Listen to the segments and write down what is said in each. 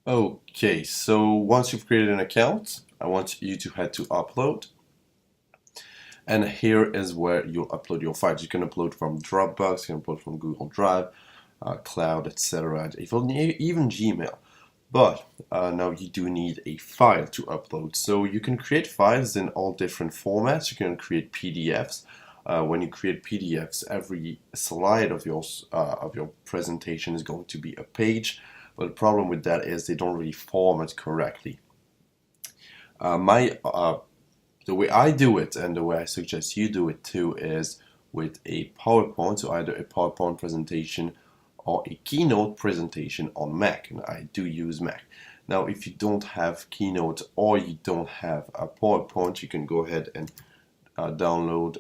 Okay, so once you've created an account, I want you to head to upload. And here is where you'll upload your files. You can upload from Dropbox, you can upload from Google Drive, Cloud, etc. Even Gmail. But now you do need a file to upload. So you can create files in all different formats. You can create PDFs. When you create PDFs, every slide of your presentation is going to be a page. But the problem with that is they don't really format correctly. The way I do it, and the way I suggest you do it too, is with a PowerPoint, so either a PowerPoint presentation or a Keynote presentation on Mac, and I do use Mac. Now, if you don't have Keynote or you don't have a PowerPoint, you can go ahead and download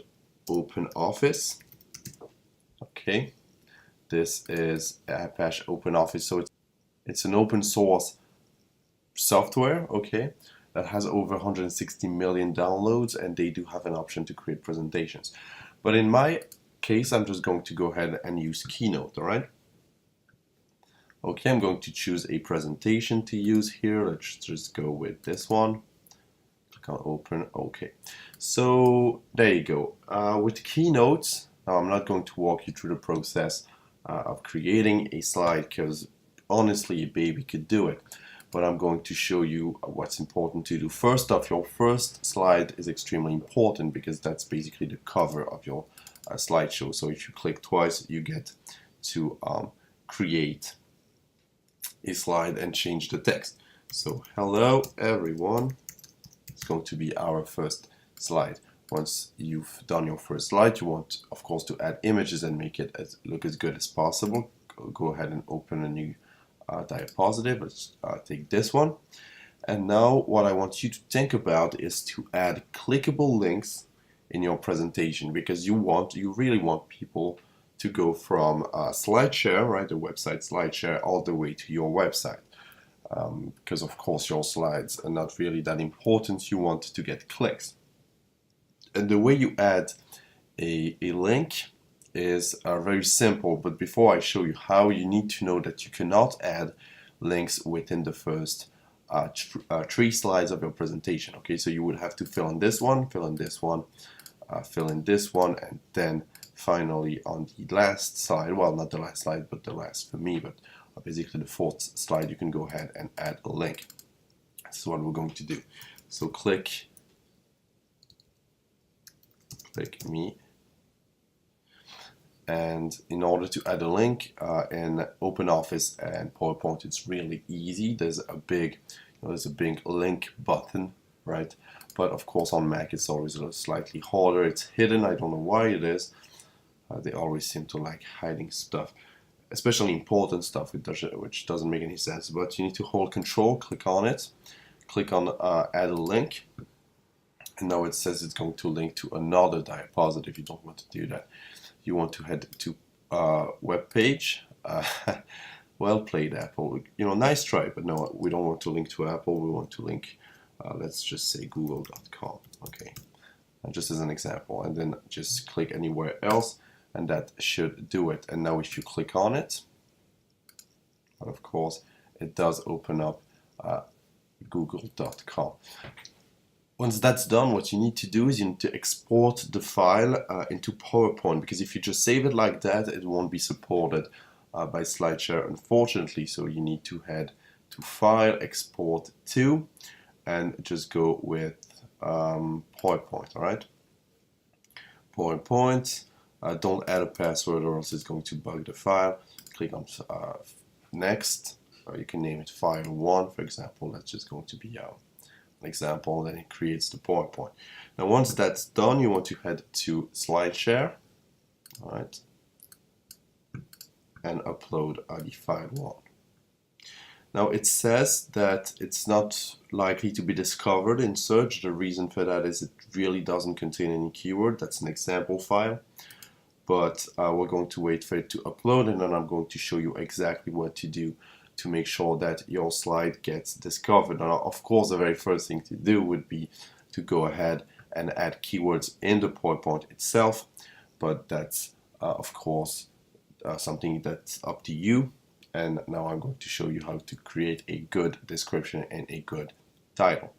OpenOffice. Okay, this is Apache OpenOffice, so it's an open source software, okay, that has over 160 million downloads, and they do have an option to create presentations. But in my case, I'm just going to go ahead and use Keynote, all right? Okay, I'm going to choose a presentation to use here. Let's just go with this one. Click on open, okay. So there you go. With Keynote, now I'm not going to walk you through the process of creating a slide because honestly, a baby could do it. But I'm going to show you what's important to do. First off, your first slide is extremely important because that's basically the cover of your slideshow. So if you click twice, you get to create a slide and change the text. So hello everyone, it's going to be our first slide. Once you've done your first slide, you want, of course, to add images and make it look as good as possible. Go ahead and open a new diapositive. Let's take this one. And now what I want you to think about is to add clickable links in your presentation, because you really want people to go from Slideshare, right, the website Slideshare, all the way to your website. Because of course your slides are not really that important. You want to get clicks. And the way you add a link is very simple, but before I show you how, you need to know that you cannot add links within the first 3 slides of your presentation. Okay, so you would have to fill in this one, fill in this one, fill in this one, and then finally on the last slide, well, not the last slide, but the last for me, but basically the 4th slide, you can go ahead and add a link. This is what we're going to do. So click me. And in order to add a link in OpenOffice and PowerPoint, it's really easy. There's a big link button, right? But of course on Mac it's always slightly harder. It's hidden. I don't know why it is. They always seem to like hiding stuff, especially important stuff, which doesn't make any sense. But you need to hold Control, click on it, click on Add a link, and now it says it's going to link to another diapositive. You don't want to do that. You want to head to web page. Well played, Apple. You know, nice try, but no, we don't want to link to Apple. We want to link, let's just say google.com. Okay, and just as an example, and then just click anywhere else, and that should do it. And now if you click on it, of course, it does open up google.com. Once that's done, what you need to do is you need to export the file into PowerPoint, because if you just save it like that, it won't be supported by Slideshare, unfortunately. So you need to head to File, Export to, and just go with PowerPoint, all right? PowerPoint, don't add a password or else it's going to bug the file. Click on Next, or you can name it File 1, for example. That's just going to be an example, then it creates the PowerPoint. Now once that's done, you want to head to Slideshare, all right, and upload the file 1. Now it says that it's not likely to be discovered in search. The reason for that is it really doesn't contain any keyword. That's an example file, but we're going to wait for it to upload, and then I'm going to show you exactly what to do to make sure that your slide gets discovered. Now, of course, the very first thing to do would be to go ahead and add keywords in the PowerPoint itself, but that's of course something that's up to you. And now I'm going to show you how to create a good description and a good title.